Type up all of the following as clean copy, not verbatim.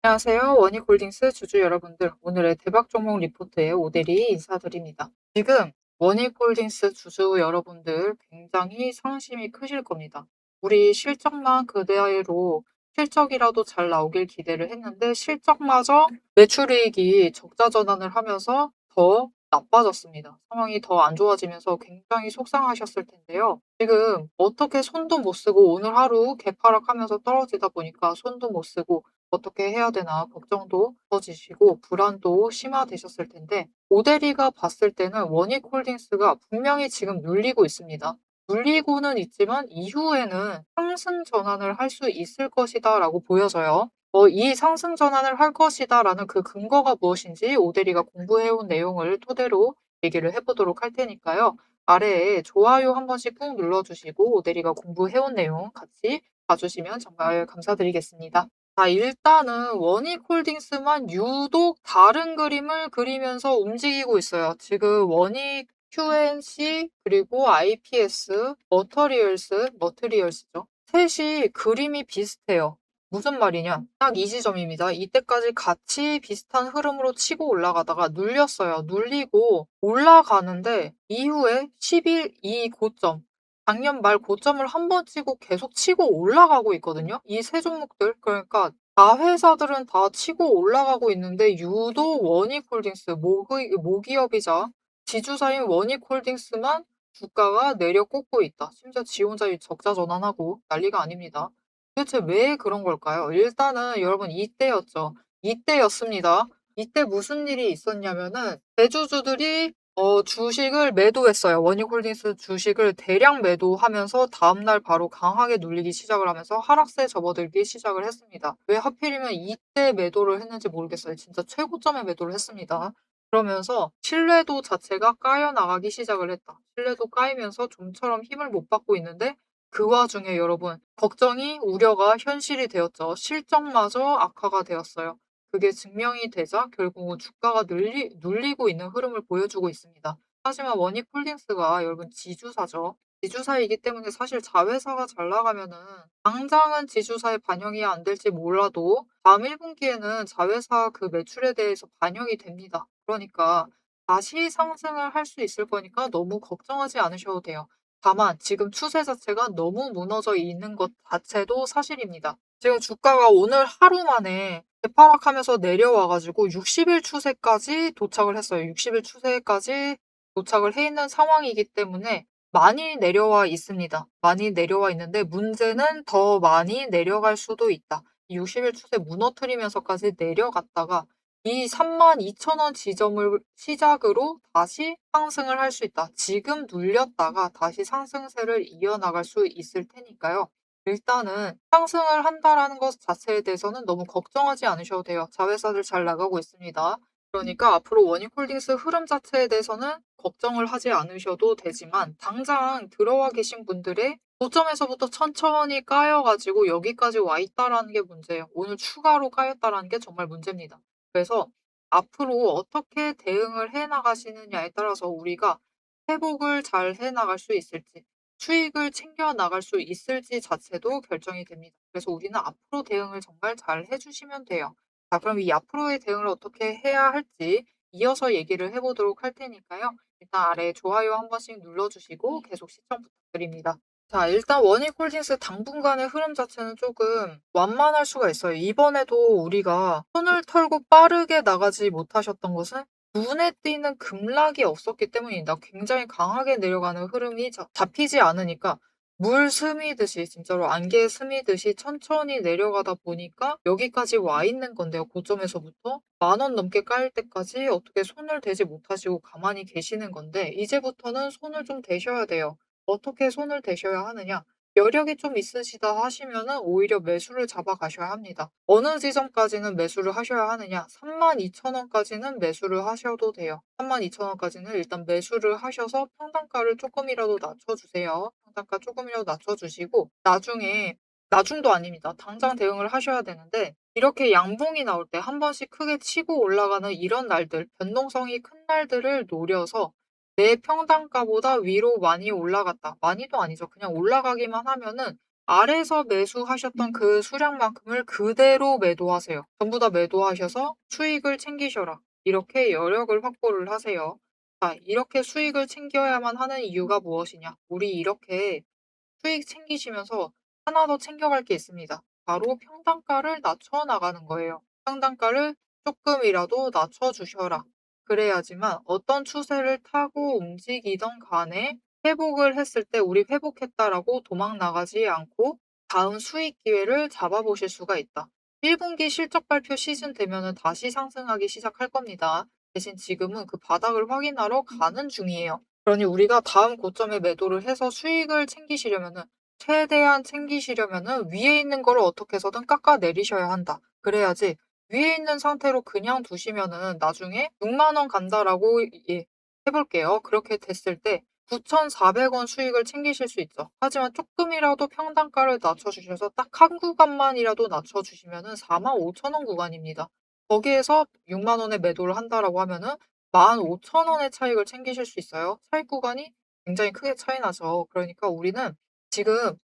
안녕하세요. 원익홀딩스 주주 여러분들. 오늘의 대박 종목 리포트의 오대리 인사드립니다. 지금 원익홀딩스 주주 여러분들 굉장히 상심이 크실 겁니다. 우리 실적만 그대로 실적이라도 잘 나오길 기대를 했는데 실적마저 매출이익이 적자 전환을 하면서 더 나빠졌습니다. 상황이 더 안 좋아지면서 굉장히 속상하셨을 텐데요. 지금 어떻게 손도 못 쓰고 오늘 하루 개파락하면서 떨어지다 보니까 손도 못 쓰고 어떻게 해야 되나 걱정도 커지시고 불안도 심화되셨을 텐데 오대리가 봤을 때는 원익홀딩스가 분명히 지금 눌리고 있습니다. 눌리고는 있지만 이후에는 상승 전환을 할 수 있을 것이다라고 보여져요. 이 상승 전환을 할 것이다라는 그 근거가 무엇인지 오대리가 공부해온 내용을 토대로 얘기를 해보도록 할 테니까요. 아래에 좋아요 한 번씩 꾹 눌러주시고 오대리가 공부해온 내용 같이 봐주시면 정말 감사드리겠습니다. 자, 일단은 원익홀딩스만 유독 다른 그림을 그리면서 움직이고 있어요. 지금 원익 QNC 그리고 IPS 머터리얼스죠. 셋이 그림이 비슷해요. 무슨 말이냐? 딱 이 지점입니다. 이때까지 같이 비슷한 흐름으로 치고 올라가다가 눌렸어요. 눌리고 올라가는데 이후에 10일 이 고점, 작년 말 고점을 한 번 치고 계속 치고 올라가고 있거든요. 이 세 종목들. 그러니까 다회사들은 다 치고 올라가고 있는데 유독 원익홀딩스, 모기업이자 지주사인 원익홀딩스만 주가가 내려 꽂고 있다. 심지어 지 혼자 적자 전환하고 난리가 아닙니다. 도대체 왜 그런 걸까요? 일단은 여러분 이때였죠. 이때였습니다. 이때 무슨 일이 있었냐면은 대주주들이 주식을 매도했어요. 원익홀딩스 주식을 대량 매도하면서 다음날 바로 강하게 눌리기 시작을 하면서 하락세에 접어들기 시작을 했습니다. 왜 하필이면 이때 매도를 했는지 모르겠어요. 진짜 최고점에 매도를 했습니다. 그러면서 신뢰도 자체가 까여나가기 시작을 했다. 신뢰도 까이면서 좀처럼 힘을 못 받고 있는데 그 와중에 여러분 걱정이 우려가 현실이 되었죠. 실적마저 악화가 되었어요. 그게 증명이 되자 결국은 주가가 눌리고 있는 흐름을 보여주고 있습니다. 하지만 원익홀딩스가 여러분 지주사죠. 지주사이기 때문에 사실 자회사가 잘 나가면은 당장은 지주사에 반영이 안 될지 몰라도 다음 1분기에는 자회사 그 매출에 대해서 반영이 됩니다. 그러니까 다시 상승을 할 수 있을 거니까 너무 걱정하지 않으셔도 돼요. 다만 지금 추세 자체가 너무 무너져 있는 것 자체도 사실입니다. 지금 주가가 오늘 하루 만에 대파락하면서 내려와 가지고 60일 추세까지 도착을 했어요. 60일 추세까지 도착을 해 있는 상황이기 때문에 많이 내려와 있습니다. 많이 내려와 있는데 문제는 더 많이 내려갈 수도 있다. 이 60일 추세 무너뜨리면서까지 내려갔다가 이 32,000원 지점을 시작으로 다시 상승을 할 수 있다. 지금 눌렸다가 다시 상승세를 이어나갈 수 있을 테니까요. 일단은 상승을 한다라는 것 자체에 대해서는 너무 걱정하지 않으셔도 돼요. 자회사들 잘 나가고 있습니다. 그러니까 앞으로 원익홀딩스 흐름 자체에 대해서는 걱정을 하지 않으셔도 되지만 당장 들어와 계신 분들의 고점에서부터 천천히 까여가지고 여기까지 와 있다라는 게 문제예요. 오늘 추가로 까였다라는 게 정말 문제입니다. 그래서 앞으로 어떻게 대응을 해 나가시느냐에 따라서 우리가 회복을 잘 해 나갈 수 있을지 수익을 챙겨 나갈 수 있을지 자체도 결정이 됩니다. 그래서 우리는 앞으로 대응을 정말 잘 해 주시면 돼요. 자, 그럼 이 앞으로의 대응을 어떻게 해야 할지 이어서 얘기를 해 보도록 할 테니까요. 일단 아래에 좋아요 한 번씩 눌러 주시고 계속 시청 부탁드립니다. 자, 일단 원익홀딩스 당분간의 흐름 자체는 조금 완만할 수가 있어요. 이번에도 우리가 손을 털고 빠르게 나가지 못하셨던 것은 눈에 띄는 급락이 없었기 때문입니다. 굉장히 강하게 내려가는 흐름이 잡히지 않으니까 물 스미듯이 진짜로 안개 스미듯이 천천히 내려가다 보니까 여기까지 와 있는 건데요. 고점에서부터 10,000원 넘게 까일 때까지 어떻게 손을 대지 못하시고 가만히 계시는 건데 이제부터는 손을 좀 대셔야 돼요. 어떻게 손을 대셔야 하느냐? 여력이 좀 있으시다 하시면은 오히려 매수를 잡아 가셔야 합니다. 어느 지점까지는 매수를 하셔야 하느냐? 32,000원까지는 매수를 하셔도 돼요. 32,000원까지는 일단 매수를 하셔서 평단가를 조금이라도 낮춰주세요. 평단가 조금이라도 낮춰주시고 나중도 아닙니다. 당장 대응을 하셔야 되는데 이렇게 양봉이 나올 때 한 번씩 크게 치고 올라가는 이런 날들, 변동성이 큰 날들을 노려서 내 평단가보다 위로 많이 올라갔다. 많이도 아니죠. 그냥 올라가기만 하면은 아래서 매수하셨던 그 수량만큼을 그대로 매도하세요. 전부 다 매도하셔서 수익을 챙기셔라. 이렇게 여력을 확보를 하세요. 자, 이렇게 수익을 챙겨야만 하는 이유가 무엇이냐? 우리 이렇게 수익 챙기시면서 하나 더 챙겨갈 게 있습니다. 바로 평단가를 낮춰 나가는 거예요. 평단가를 조금이라도 낮춰 주셔라. 그래야지만 어떤 추세를 타고 움직이던 간에 회복을 했을 때 우리 회복했다라고 도망 나가지 않고 다음 수익 기회를 잡아보실 수가 있다. 1분기 실적 발표 시즌 되면은 다시 상승하기 시작할 겁니다. 대신 지금은 그 바닥을 확인하러 가는 중이에요. 그러니 우리가 다음 고점에 매도를 해서 수익을 챙기시려면은 최대한 챙기시려면은 위에 있는 거를 어떻게 해서든 깎아 내리셔야 한다. 그래야지 위에 있는 상태로 그냥 두시면은 나중에 6만 원 간다라고 예, 해볼게요. 그렇게 됐을 때 9,400원 수익을 챙기실 수 있죠. 하지만 조금이라도 평단가를 낮춰주셔서 딱 한 구간만이라도 낮춰주시면은 45,000원 구간입니다. 거기에서 6만 원에 매도를 한다라고 하면은 15,000원의 차익을 챙기실 수 있어요. 차익 구간이 굉장히 크게 차이 나죠. 그러니까 우리는 지금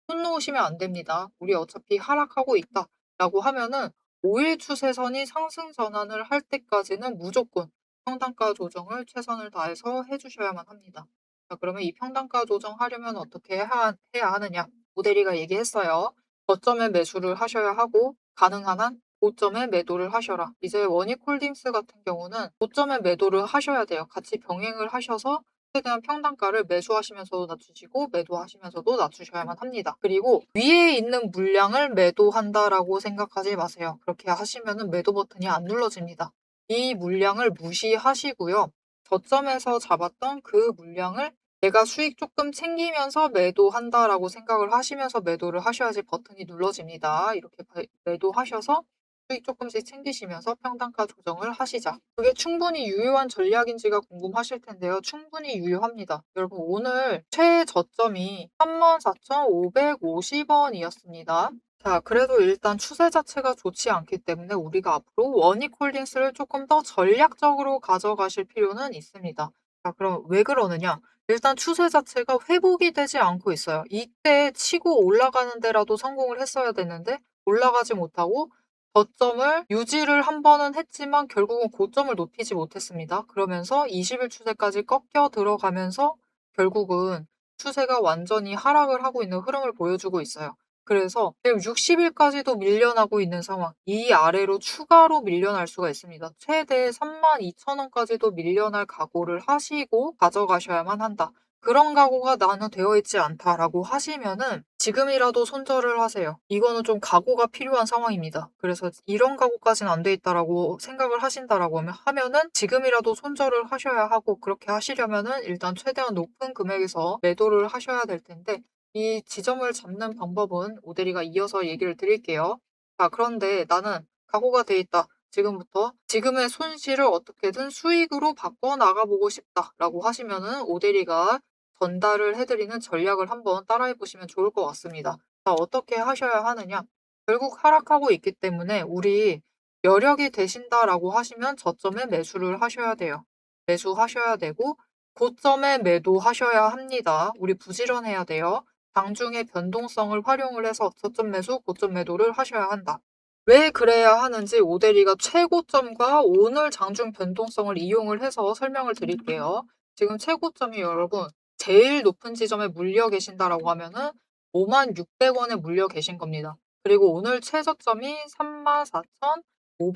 손 놓으시면 안 됩니다. 우리 어차피 하락하고 있다라고 하면은 5일 추세선이 상승 전환을 할 때까지는 무조건 평단가 조정을 최선을 다해서 해주셔야만 합니다. 자, 그러면 이 평단가 조정하려면 어떻게 해야 하느냐? 모델이가 얘기했어요. 저점에 매수를 하셔야 하고 가능한 한 고점에 매도를 하셔라. 이제 원익홀딩스 같은 경우는 고점에 매도를 하셔야 돼요. 같이 병행을 하셔서 최대한 평단가를 매수하시면서도 낮추시고 매도하시면서도 낮추셔야만 합니다. 그리고 위에 있는 물량을 매도한다라고 생각하지 마세요. 그렇게 하시면은 매도 버튼이 안 눌러집니다. 이 물량을 무시하시고요. 저점에서 잡았던 그 물량을 내가 수익 조금 챙기면서 매도한다라고 생각을 하시면서 매도를 하셔야지 버튼이 눌러집니다. 이렇게 매도하셔서 수익 조금씩 챙기시면서 평단가 조정을 하시자. 그게 충분히 유효한 전략인지가 궁금하실 텐데요. 충분히 유효합니다. 여러분 오늘 최저점이 34,550원이었습니다. 자, 그래도 일단 추세 자체가 좋지 않기 때문에 우리가 앞으로 원익홀딩스를 조금 더 전략적으로 가져가실 필요는 있습니다. 자, 그럼 왜 그러느냐? 일단 추세 자체가 회복이 되지 않고 있어요. 이때 치고 올라가는 데라도 성공을 했어야 되는데 올라가지 못하고 저점을 유지를 한 번은 했지만 결국은 고점을 높이지 못했습니다. 그러면서 20일 추세까지 꺾여 들어가면서 결국은 추세가 완전히 하락을 하고 있는 흐름을 보여주고 있어요. 그래서 지금 60일까지도 밀려나고 있는 상황. 이 아래로 추가로 밀려날 수가 있습니다. 최대 32,000원까지도 밀려날 각오를 하시고 가져가셔야만 한다. 그런 각오가 나는 되어 있지 않다라고 하시면은 지금이라도 손절을 하세요. 이거는 좀 각오가 필요한 상황입니다. 그래서 이런 각오까지는 안 돼 있다라고 생각을 하신다라고 하면은 지금이라도 손절을 하셔야 하고 그렇게 하시려면은 일단 최대한 높은 금액에서 매도를 하셔야 될 텐데 이 지점을 잡는 방법은 오대리가 이어서 얘기를 드릴게요. 자, 그런데 나는 각오가 돼 있다. 지금부터 지금의 손실을 어떻게든 수익으로 바꿔 나가보고 싶다라고 하시면은 오대리가 전달을 해드리는 전략을 한번 따라해 보시면 좋을 것 같습니다. 자, 어떻게 하셔야 하느냐? 결국 하락하고 있기 때문에 우리 여력이 되신다라고 하시면 저점에 매수를 하셔야 돼요. 매수하셔야 되고 고점에 매도하셔야 합니다. 우리 부지런해야 돼요. 장중의 변동성을 활용을 해서 저점 매수, 고점 매도를 하셔야 한다. 왜 그래야 하는지 오대리가 최고점과 오늘 장중 변동성을 이용을 해서 설명을 드릴게요. 지금 최고점이 여러분 제일 높은 지점에 물려 계신다라고 하면은 54,600원에 물려 계신 겁니다. 그리고 오늘 최저점이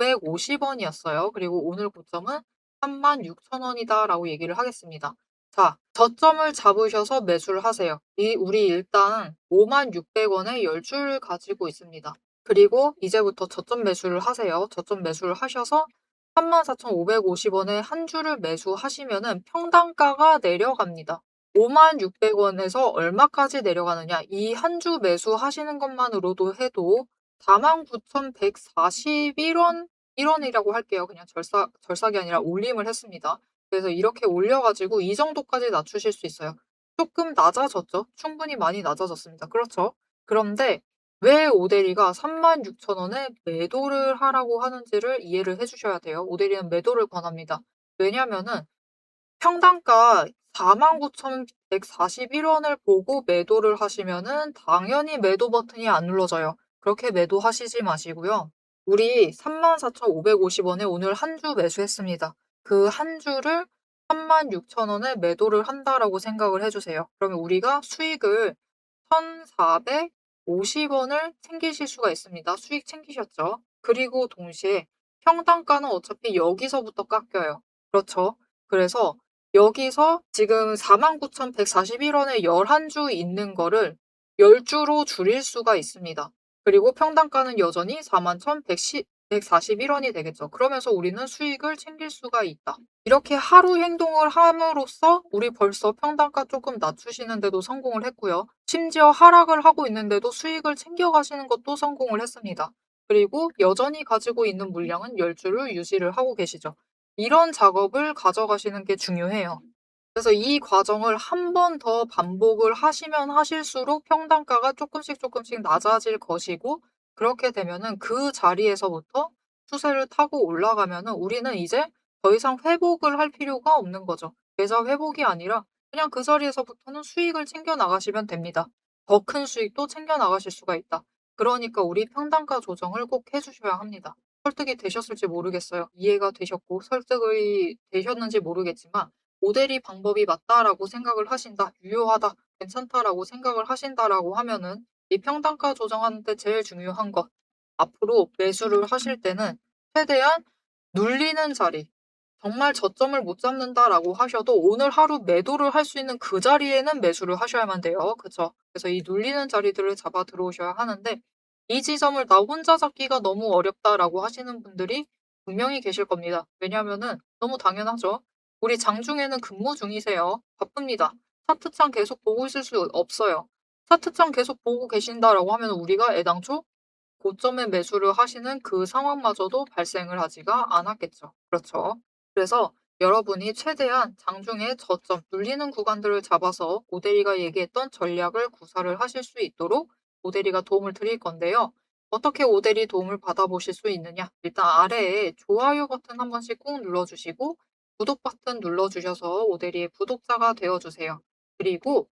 34,550원이었어요. 그리고 오늘 고점은 36,000원이다라고 얘기를 하겠습니다. 자, 저점을 잡으셔서 매수를 하세요. 우리 일단 56,600원에 10줄 가지고 있습니다. 그리고 이제부터 저점 매수를 하세요. 저점 매수를 하셔서 34,550원에 한 줄을 매수하시면은 평단가가 내려갑니다. 56,600원에서 얼마까지 내려가느냐? 이 한 주 매수하시는 것만으로도 해도 49,141원, 1원이라고 할게요. 그냥 절삭이 아니라 올림을 했습니다. 그래서 이렇게 올려가지고 이 정도까지 낮추실 수 있어요. 조금 낮아졌죠? 충분히 많이 낮아졌습니다. 그렇죠? 그런데 왜 오대리가 36,000원에 매도를 하라고 하는지를 이해를 해주셔야 돼요. 오대리는 매도를 권합니다. 왜냐면은 평당가 49,141원을 보고 매도를 하시면은 당연히 매도 버튼이 안 눌러져요. 그렇게 매도하시지 마시고요. 우리 34,550원에 오늘 한 주 매수했습니다. 그 한 주를 36,000원에 매도를 한다라고 생각을 해주세요. 그러면 우리가 수익을 1,450원을 챙기실 수가 있습니다. 수익 챙기셨죠? 그리고 동시에 평당가는 어차피 여기서부터 깎여요. 그렇죠? 그래서 여기서 지금 49,141원에 11주 있는 거를 10주로 줄일 수가 있습니다. 그리고 평당가는 여전히 41,141원이 되겠죠. 그러면서 우리는 수익을 챙길 수가 있다. 이렇게 하루 행동을 함으로써 우리 벌써 평단가 조금 낮추시는데도 성공을 했고요. 심지어 하락을 하고 있는데도 수익을 챙겨가시는 것도 성공을 했습니다. 그리고 여전히 가지고 있는 물량은 10주를 유지를 하고 계시죠. 이런 작업을 가져가시는 게 중요해요. 그래서 이 과정을 한 번 더 반복을 하시면 하실수록 평단가가 조금씩 낮아질 것이고, 그렇게 되면은 그 자리에서부터 추세를 타고 올라가면은 우리는 이제 더 이상 회복을 할 필요가 없는 거죠. 계좌 회복이 아니라 그냥 그 자리에서부터는 수익을 챙겨 나가시면 됩니다. 더 큰 수익도 챙겨 나가실 수가 있다. 그러니까 우리 평단가 조정을 꼭 해주셔야 합니다. 설득이 되셨을지 모르겠어요. 이해가 되셨고 설득이 되셨는지 모르겠지만 모델이 방법이 맞다라고 생각을 하신다, 유효하다, 괜찮다라고 생각을 하신다라고 하면은 이 평단가 조정하는데 제일 중요한 것, 앞으로 매수를 하실 때는 최대한 눌리는 자리, 정말 저점을 못 잡는다라고 하셔도 오늘 하루 매도를 할 수 있는 그 자리에는 매수를 하셔야만 돼요. 그쵸? 그래서 이 눌리는 자리들을 잡아 들어오셔야 하는데, 이 지점을 나 혼자 잡기가 너무 어렵다라고 하시는 분들이 분명히 계실 겁니다. 왜냐면은 너무 당연하죠. 우리 장중에는 근무 중이세요. 바쁩니다. 차트창 계속 보고 있을 수 없어요. 차트창 계속 보고 계신다라고 하면 우리가 애당초 고점에 매수를 하시는 그 상황마저도 발생을 하지가 않았겠죠. 그렇죠. 그래서 여러분이 최대한 장중에 저점 눌리는 구간들을 잡아서 오대리가 얘기했던 전략을 구사를 하실 수 있도록 오대리가 도움을 드릴 건데요. 어떻게 오대리 도움을 받아보실 수 있느냐? 일단 아래에 좋아요 버튼 한 번씩 꾹 눌러주시고 구독 버튼 눌러주셔서 오대리의 구독자가 되어주세요. 그리고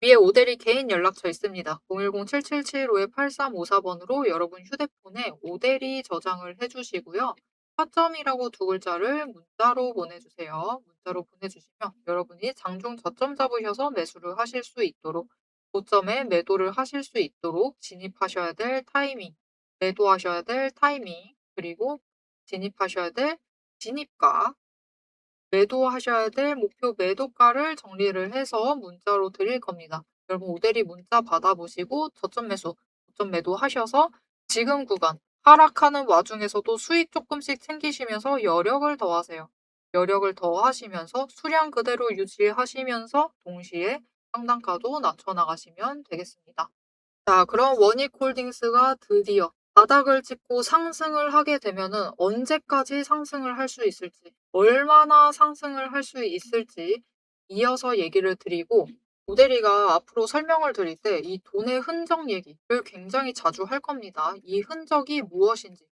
위에 오대리 개인 연락처 있습니다. 010-7775-8354번으로 여러분 휴대폰에 오대리 저장을 해주시고요. 타점이라고 두 글자를 문자로 보내주세요. 문자로 보내주시면 여러분이 장중 저점 잡으셔서 매수를 하실 수 있도록, 고점에 매도를 하실 수 있도록 진입하셔야 될 타이밍, 매도하셔야 될 타이밍, 그리고 진입하셔야 될 진입가, 매도하셔야 될 목표 매도가를 정리를 해서 문자로 드릴 겁니다. 여러분 오대리 문자 받아보시고 저점 매수, 고점 매도하셔서 지금 구간 하락하는 와중에서도 수익 조금씩 챙기시면서 여력을 더하세요. 여력을 더하시면서 수량 그대로 유지하시면서 동시에 상단가도 낮춰 나가시면 되겠습니다. 자, 그럼 원익홀딩스가 드디어 바닥을 찍고 상승을 하게 되면은 언제까지 상승을 할 수 있을지, 얼마나 상승을 할 수 있을지 이어서 얘기를 드리고, 모델이가 앞으로 설명을 드릴 때 이 돈의 흔적 얘기를 굉장히 자주 할 겁니다. 이 흔적이 무엇인지,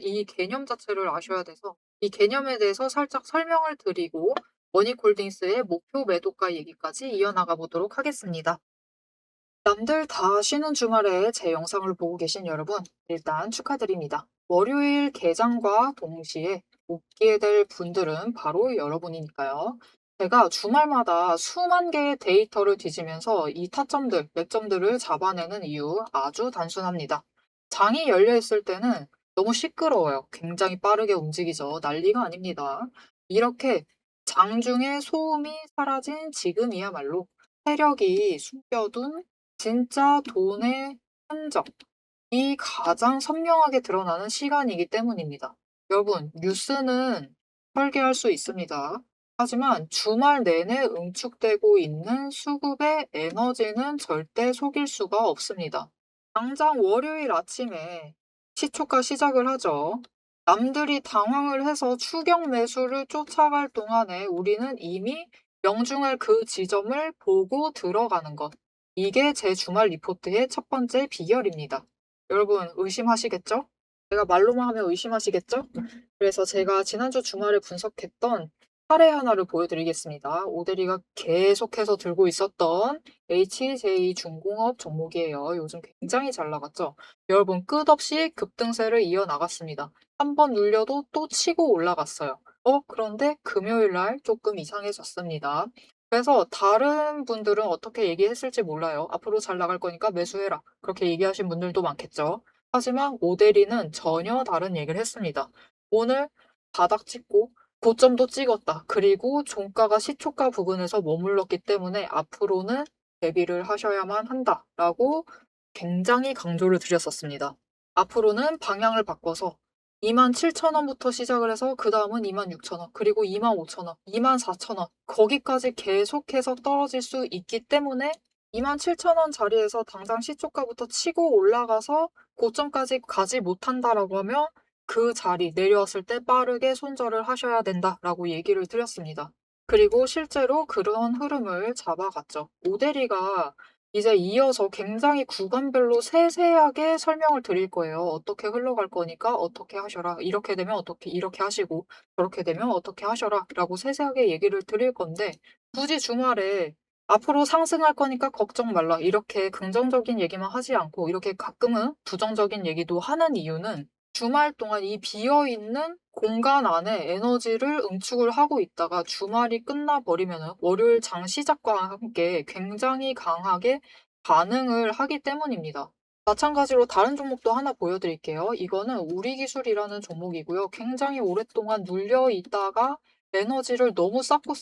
이 개념 자체를 아셔야 돼서 이 개념에 대해서 살짝 설명을 드리고 원익홀딩스의 목표 매도가 얘기까지 이어나가 보도록 하겠습니다. 남들 다 쉬는 주말에 제 영상을 보고 계신 여러분, 일단 축하드립니다. 월요일 개장과 동시에 웃게 될 분들은 바로 여러분이니까요. 제가 주말마다 수만 개의 데이터를 뒤지면서 이 타점들, 맥점들을 잡아내는 이유 아주 단순합니다. 장이 열려 있을 때는 너무 시끄러워요. 굉장히 빠르게 움직이죠. 난리가 아닙니다. 이렇게 장중에 소음이 사라진 지금이야말로 세력이 숨겨둔 진짜 돈의 흔적이 가장 선명하게 드러나는 시간이기 때문입니다. 여러분, 뉴스는 설계할 수 있습니다. 하지만 주말 내내 응축되고 있는 수급의 에너지는 절대 속일 수가 없습니다. 당장 월요일 아침에 시초가 시작을 하죠. 남들이 당황을 해서 추격 매수를 쫓아갈 동안에 우리는 이미 명중할 그 지점을 보고 들어가는 것. 이게 제 주말 리포트의 첫 번째 비결입니다. 여러분 의심하시겠죠? 제가 말로만 하면 의심하시겠죠? 그래서 제가 지난주 주말에 분석했던 사례 하나를 보여드리겠습니다. 오대리가 계속해서 들고 있었던 HJ중공업 종목이에요. 요즘 굉장히 잘 나갔죠? 여러분 끝없이 급등세를 이어나갔습니다. 한 번 눌려도 또 치고 올라갔어요. 그런데 금요일 날 조금 이상해졌습니다. 그래서 다른 분들은 어떻게 얘기했을지 몰라요. 앞으로 잘 나갈 거니까 매수해라. 그렇게 얘기하신 분들도 많겠죠. 하지만 오대리는 전혀 다른 얘기를 했습니다. 오늘 바닥 찍고 고점도 찍었다. 그리고 종가가 시초가 부근에서 머물렀기 때문에 앞으로는 대비를 하셔야만 한다라고 굉장히 강조를 드렸었습니다. 앞으로는 방향을 바꿔서 27,000원부터 시작을 해서 그다음은 26,000원, 그리고 25,000원, 24,000원 거기까지 계속해서 떨어질 수 있기 때문에 27,000원 자리에서 당장 시초가부터 치고 올라가서 고점까지 가지 못한다라고 하면 그 자리 내려왔을 때 빠르게 손절을 하셔야 된다라고 얘기를 드렸습니다. 그리고 실제로 그런 흐름을 잡아갔죠. 오대리가 이제 이어서 굉장히 구간별로 세세하게 설명을 드릴 거예요. 어떻게 흘러갈 거니까 어떻게 하셔라. 이렇게 되면 어떻게 이렇게 하시고 저렇게 되면 어떻게 하셔라 라고 세세하게 얘기를 드릴 건데 굳이 주말에 앞으로 상승할 거니까 걱정 말라. 이렇게 긍정적인 얘기만 하지 않고 이렇게 가끔은 부정적인 얘기도 하는 이유는 주말 동안 이 비어있는 공간 안에 에너지를 응축을 하고 있다가 주말이 끝나버리면은 월요일 장 시작과 함께 굉장히 강하게 반응을 하기 때문입니다. 마찬가지로 다른 종목도 하나 보여드릴게요. 이거는 우리기술이라는 종목이고요. 굉장히 오랫동안 눌려 있다가 에너지를 너무 쌓고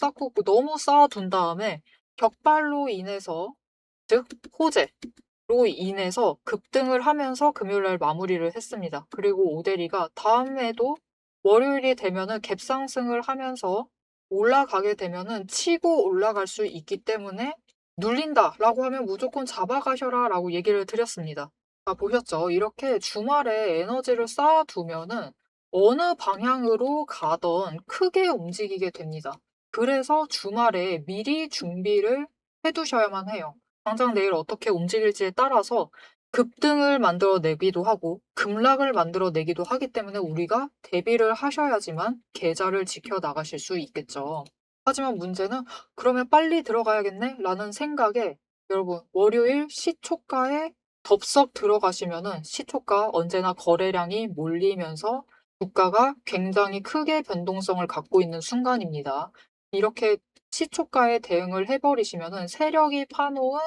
너무 쌓아둔 다음에 격발로 인해서 즉 호재로 인해서 급등을 하면서 금요일날 마무리를 했습니다. 그리고 오대리가 다음에도 월요일이 되면은 갭상승을 하면서 올라가게 되면은 치고 올라갈 수 있기 때문에 눌린다라고 하면 무조건 잡아가셔라라고 얘기를 드렸습니다. 보셨죠? 이렇게 주말에 에너지를 쌓아두면은 어느 방향으로 가던 크게 움직이게 됩니다. 그래서 주말에 미리 준비를 해두셔야만 해요. 당장 내일 어떻게 움직일지에 따라서 급등을 만들어내기도 하고 급락을 만들어내기도 하기 때문에 우리가 대비를 하셔야지만 계좌를 지켜나가실 수 있겠죠. 하지만 문제는 그러면 빨리 들어가야겠네? 라는 생각에 여러분 월요일 시초가에 덥석 들어가시면은 시초가 언제나 거래량이 몰리면서 주가가 굉장히 크게 변동성을 갖고 있는 순간입니다. 이렇게 시초가에 대응을 해버리시면은 세력이 파놓은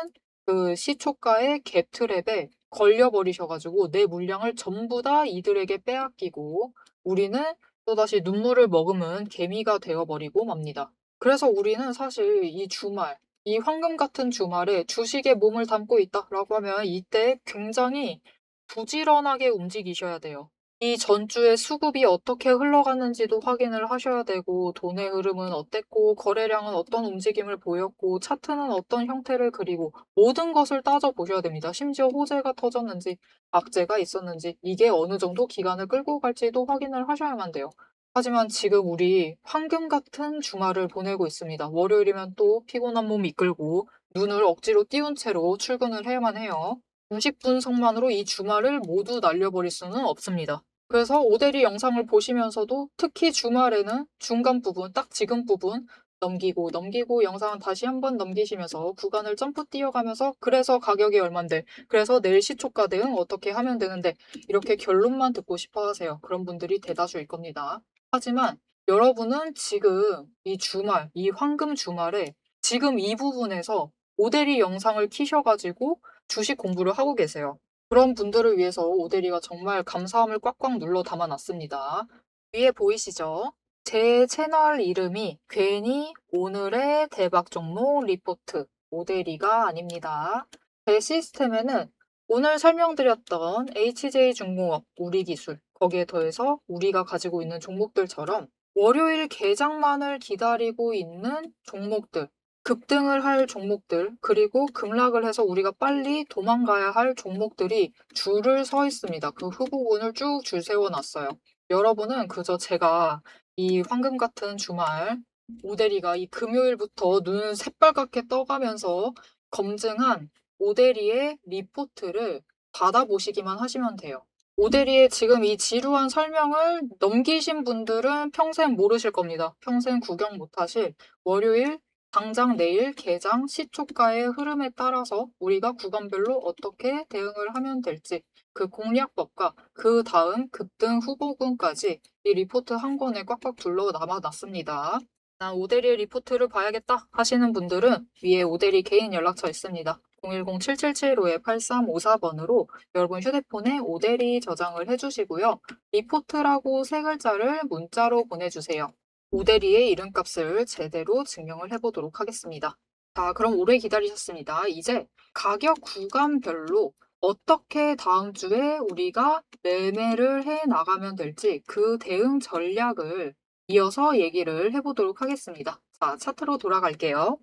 그 시초가의 갭 트랩에 걸려버리셔가지고 내 물량을 전부 다 이들에게 빼앗기고 우리는 또다시 눈물을 머금은 개미가 되어버리고 맙니다. 그래서 우리는 사실 이 주말, 이 황금 같은 주말에 주식에 몸을 담고 있다라고 하면 이때 굉장히 부지런하게 움직이셔야 돼요. 이 전주의 수급이 어떻게 흘러가는지도 확인을 하셔야 되고 돈의 흐름은 어땠고 거래량은 어떤 움직임을 보였고 차트는 어떤 형태를 그리고 모든 것을 따져보셔야 됩니다. 심지어 호재가 터졌는지 악재가 있었는지 이게 어느 정도 기간을 끌고 갈지도 확인을 하셔야만 돼요. 하지만 지금 우리 황금 같은 주말을 보내고 있습니다. 월요일이면 또 피곤한 몸 이끌고 눈을 억지로 띄운 채로 출근을 해야만 해요. 90분석만으로 이 주말을 모두 날려버릴 수는 없습니다. 그래서 오대리 영상을 보시면서도 특히 주말에는 중간 부분, 딱 지금 부분 넘기고 영상은 다시 한번 넘기시면서 구간을 점프 뛰어가면서 그래서 가격이 얼만데 그래서 내일 시초가 대응 어떻게 하면 되는데 이렇게 결론만 듣고 싶어 하세요. 그런 분들이 대다수일 겁니다. 하지만 여러분은 지금 이 주말, 이 황금 주말에 지금 이 부분에서 오대리 영상을 키셔가지고 주식 공부를 하고 계세요. 그런 분들을 위해서 오대리가 정말 감사함을 꽉꽉 눌러 담아놨습니다. 위에 보이시죠? 제 채널 이름이 괜히 오늘의 대박 종목 리포트 오대리가 아닙니다. 제 시스템에는 오늘 설명드렸던 HJ중공업, 우리기술, 거기에 더해서 우리가 가지고 있는 종목들처럼 월요일 개장만을 기다리고 있는 종목들, 급등을 할 종목들, 그리고 급락을 해서 우리가 빨리 도망가야 할 종목들이 줄을 서 있습니다. 그 후보군을 쭉 줄 세워놨어요. 여러분은 그저 제가 이 황금 같은 주말, 오대리가 이 금요일부터 눈을 새빨갛게 떠가면서 검증한 오대리의 리포트를 받아보시기만 하시면 돼요. 오대리의 지금 이 지루한 설명을 넘기신 분들은 평생 모르실 겁니다. 평생 구경 못하실 월요일, 당장 내일 개장 시초가의 흐름에 따라서 우리가 구간별로 어떻게 대응을 하면 될지 그 공략법과 그 다음 급등 후보군까지 이 리포트 한 권에 꽉꽉 둘러 남아놨습니다. 난 오대리의 리포트를 봐야겠다 하시는 분들은 위에 오대리 개인 연락처 있습니다. 010-7775-8354번으로 여러분 휴대폰에 오대리 저장을 해주시고요. 리포트라고 세 글자를 문자로 보내주세요. 오대리의 이름값을 제대로 증명을 해보도록 하겠습니다. 자, 그럼 오래 기다리셨습니다. 이제 가격 구간별로 어떻게 다음 주에 우리가 매매를 해 나가면 될지 그 대응 전략을 이어서 얘기를 해보도록 하겠습니다. 자, 차트로 돌아갈게요.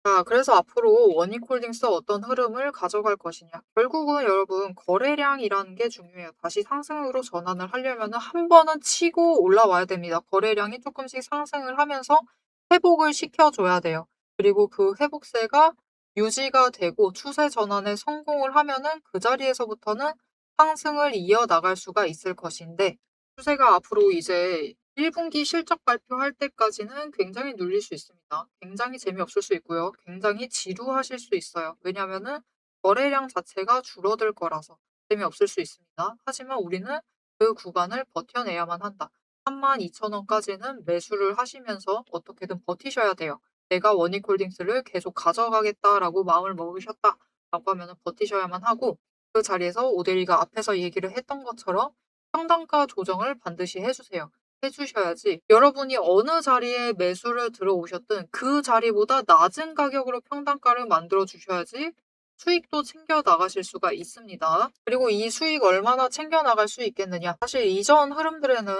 자, 그래서 앞으로 원익홀딩스 어떤 흐름을 가져갈 것이냐. 결국은 여러분, 거래량이라는 게 중요해요. 다시 상승으로 전환을 하려면 한 번은 치고 올라와야 됩니다. 거래량이 조금씩 상승을 하면서 회복을 시켜줘야 돼요. 그리고 그 회복세가 유지가 되고 추세 전환에 성공을 하면은 그 자리에서부터는 상승을 이어나갈 수가 있을 것인데, 추세가 앞으로 이제 1분기 실적 발표할 때까지는 굉장히 눌릴 수 있습니다. 굉장히 재미없을 수 있고요. 굉장히 지루하실 수 있어요. 왜냐면은 거래량 자체가 줄어들 거라서 재미없을 수 있습니다. 하지만 우리는 그 구간을 버텨내야만 한다. 32,000원까지는 매수를 하시면서 어떻게든 버티셔야 돼요. 내가 원익홀딩스를 계속 가져가겠다라고 마음을 먹으셨다라고 하면은 버티셔야만 하고 그 자리에서 오대리가 앞에서 얘기를 했던 것처럼 평단가 조정을 반드시 해주세요. 해주셔야지 여러분이 어느 자리에 매수를 들어오셨든 그 자리보다 낮은 가격으로 평단가를 만들어 주셔야지 수익도 챙겨 나가실 수가 있습니다. 그리고 이 수익 얼마나 챙겨 나갈 수 있겠느냐. 사실 이전 흐름들에는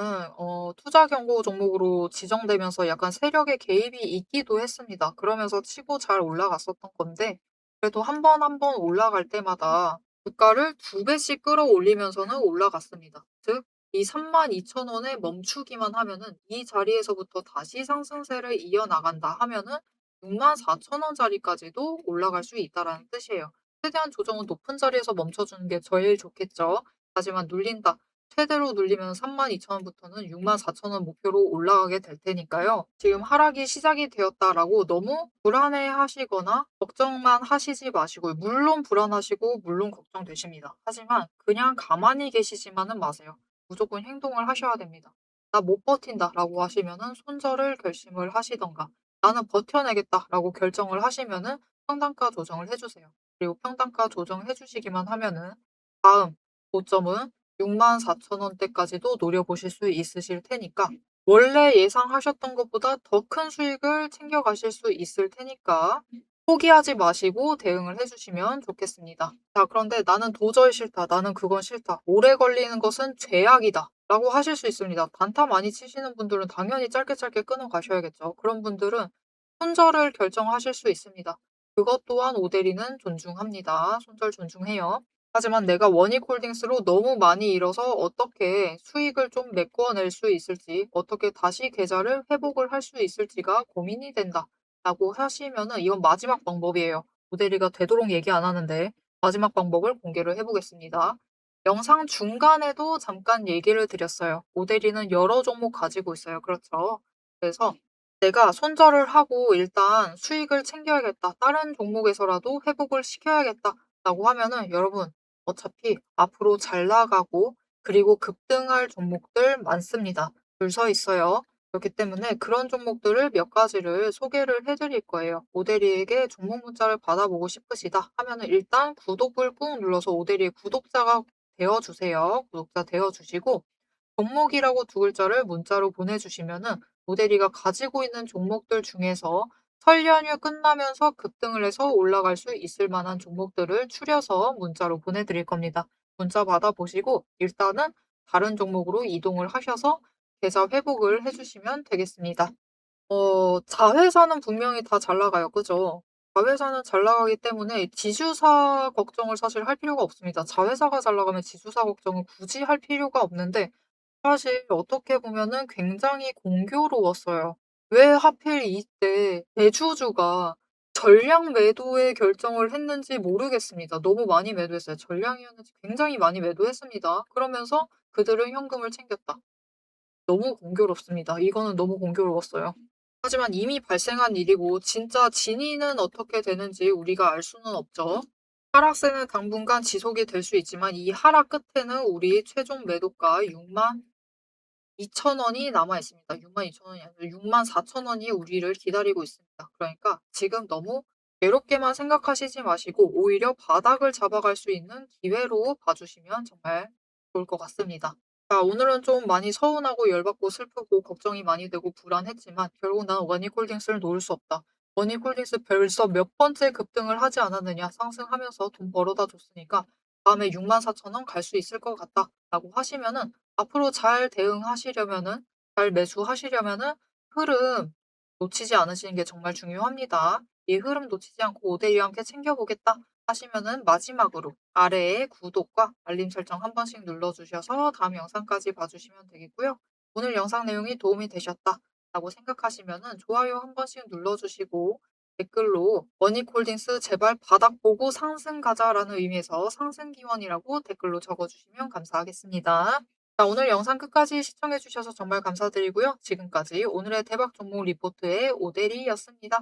투자 경고 종목으로 지정되면서 약간 세력의 개입이 있기도 했습니다. 그러면서 치고 잘 올라갔었던 건데 그래도 한 번 한 번 올라갈 때마다 주가를 2배씩 끌어올리면서는 올라갔습니다. 즉 이 32,000원에 멈추기만 하면은 이 자리에서부터 다시 상승세를 이어나간다 하면은 64,000원짜리까지도 올라갈 수 있다라는 뜻이에요. 최대한 조정은 높은 자리에서 멈춰주는 게 제일 좋겠죠. 하지만 눌린다. 최대로 눌리면 32,000원부터는 64,000원 목표로 올라가게 될 테니까요. 지금 하락이 시작이 되었다라고 너무 불안해 하시거나 걱정만 하시지 마시고요. 물론 불안하시고 물론 걱정되십니다. 하지만 그냥 가만히 계시지만은 마세요. 무조건 행동을 하셔야 됩니다. "나 못 버틴다."라고 하시면은 손절을 결심을 하시든가 "나는 버텨내겠다."라고 결정을 하시면은 평단가 조정을 해 주세요. 그리고 평단가 조정해 주시기만 하면은 다음 고점은 64,000원대까지도 노려보실 수 있으실 테니까 원래 예상하셨던 것보다 더 큰 수익을 챙겨가실 수 있을 테니까 포기하지 마시고 대응을 해 주시면 좋겠습니다. 자, 그런데 "나는 도저히 싫다. 나는 그건 싫다. 오래 걸리는 것은 죄악이다." 라고 하실 수 있습니다. 단타 많이 치시는 분들은 당연히 짧게 짧게 끊어 가셔야겠죠. 그런 분들은 손절을 결정하실 수 있습니다. 그것 또한 오대리는 존중합니다. 손절 존중해요. 하지만 내가 원익홀딩스로 너무 많이 잃어서 어떻게 수익을 좀 메꿔낼 수 있을지, 어떻게 다시 계좌를 회복을 할 수 있을지가 고민이 된다. 라고 하시면은 이건 마지막 방법이에요. 모델이가 되도록 얘기 안 하는데 마지막 방법을 공개를 해보겠습니다. 영상 중간에도 잠깐 얘기를 드렸어요. 모델이는 여러 종목 가지고 있어요. 그렇죠? 그래서 내가 손절을 하고 일단 수익을 챙겨야겠다. 다른 종목에서라도 회복을 시켜야겠다. 라고 하면은 여러분 어차피 앞으로 잘 나가고 그리고 급등할 종목들 많습니다. 줄 서 있어요. 그렇기 때문에 그런 종목들을 몇 가지를 소개를 해드릴 거예요. 오대리에게 종목 문자를 받아보고 싶으시다 하면은 일단 구독을 꾹 눌러서 오대리의 구독자가 되어주세요. 구독자 되어주시고 종목이라고 두 글자를 문자로 보내주시면은 오대리가 가지고 있는 종목들 중에서 설 연휴 끝나면서 급등을 해서 올라갈 수 있을 만한 종목들을 추려서 문자로 보내드릴 겁니다. 문자 받아보시고 일단은 다른 종목으로 이동을 하셔서 계좌 회복을 해주시면 되겠습니다. 자회사는 분명히 다 잘 나가요. 그죠? 자회사는 잘 나가기 때문에 지주사 걱정을 사실 할 필요가 없습니다. 자회사가 잘 나가면 지주사 걱정은 굳이 할 필요가 없는데 사실 어떻게 보면은 굉장히 공교로웠어요. 왜 하필 이때 대주주가 전량 매도의 결정을 했는지 모르겠습니다. 너무 많이 매도했어요. 전량이었는지 굉장히 많이 매도했습니다. 그러면서 그들은 현금을 챙겼다. 너무 공교롭습니다. 이거는 너무 공교로웠어요. 하지만 이미 발생한 일이고 진짜 진위는 어떻게 되는지 우리가 알 수는 없죠. 하락세는 당분간 지속이 될 수 있지만 이 하락 끝에는 우리 최종 매도가 62,000원이 남아 있습니다. 62,000원이 아니라 64,000원이 우리를 기다리고 있습니다. 그러니까 지금 너무 괴롭게만 생각하시지 마시고 오히려 바닥을 잡아갈 수 있는 기회로 봐주시면 정말 좋을 것 같습니다. 자, 오늘은 좀 많이 서운하고 열받고 슬프고 걱정이 많이 되고 불안했지만 결국 난 원익홀딩스를 놓을 수 없다. 원익홀딩스 벌써 몇 번째 급등을 하지 않았느냐. 상승하면서 돈 벌어다 줬으니까 다음에 64,000원 갈 수 있을 것 같다. 라고 하시면은 앞으로 잘 대응하시려면은, 잘 매수하시려면은 흐름 놓치지 않으시는 게 정말 중요합니다. 이 흐름 놓치지 않고 5대2와 함께 챙겨보겠다 하시면은 마지막으로 아래에 구독과 알림 설정 한 번씩 눌러주셔서 다음 영상까지 봐주시면 되겠고요. 오늘 영상 내용이 도움이 되셨다 라고 생각하시면은 좋아요 한 번씩 눌러주시고 댓글로 원익홀딩스 제발 바닥 보고 상승 가자라는 의미에서 상승 기원이라고 댓글로 적어주시면 감사하겠습니다. 자, 오늘 영상 끝까지 시청해주셔서 정말 감사드리고요. 지금까지 오늘의 대박 종목 리포트의 오대리였습니다.